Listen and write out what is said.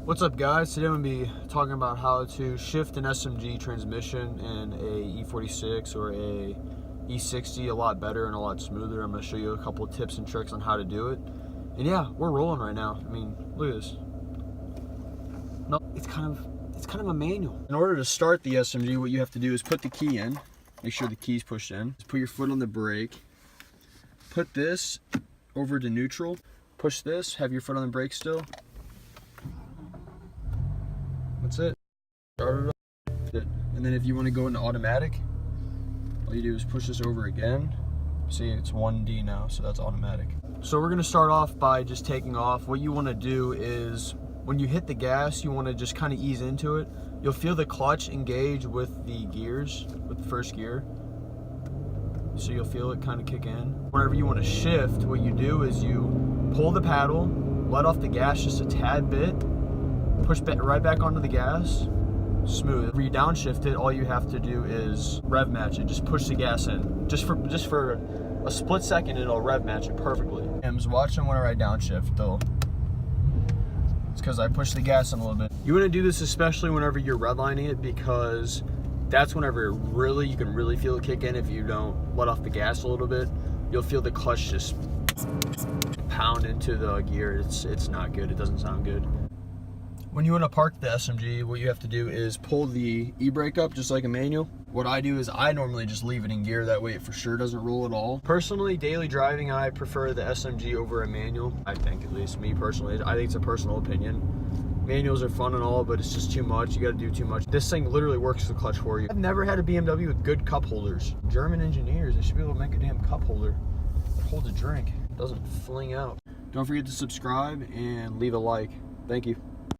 What's up, guys? Today I'm going to be talking about how to shift an SMG transmission in a E46 or a E60 a lot better and a lot smoother. I'm going to show you a couple of tips and tricks on how to do it. And yeah, we're rolling right now. I mean, look at this. No, it's kind of a manual. In order to start the SMG, what you have to do is put the key in. Make sure the key's pushed in. Just put your foot on the brake. Put this over to neutral. Push this, have your foot on the brake still. That's it. Start it up. And then if you want to go into automatic, all you do is push this over again. See, it's 1D now, so that's automatic. So we're going to start off by just taking off. What you want to do is when you hit the gas, you want to just kind of ease into it. You'll feel the clutch engage with the gears, with the first gear. So you'll feel it kind of kick in. Whenever you want to shift, what you do is you pull the paddle, let off the gas just a tad bit, push right back onto the gas, smooth. If you downshift it, all you have to do is rev match it. Just push the gas in. Just for a split second, it'll rev match it perfectly. I'm just watching whenever I downshift though. It's because I push the gas in a little bit. You want to do this especially whenever you're redlining it, because that's whenever you can really feel it kick in. If you don't let off the gas a little bit, you'll feel the clutch just pound into the gear. It's not good. It doesn't sound good. When you want to park the SMG, what you have to do is pull the e-brake up just like a manual. What I do is I normally just leave it in gear, that way it for sure doesn't roll at all. Personally, daily driving, I prefer the SMG over a manual. I think, at least me personally, I think it's a personal opinion. Manuals are fun and all, but it's just too much. You got to do too much. This thing literally works the clutch for you. I've never had a BMW with good cup holders. German engineers, they should be able to make a damn cup holder that holds a drink. It doesn't fling out. Don't forget to subscribe and leave a like. Thank you.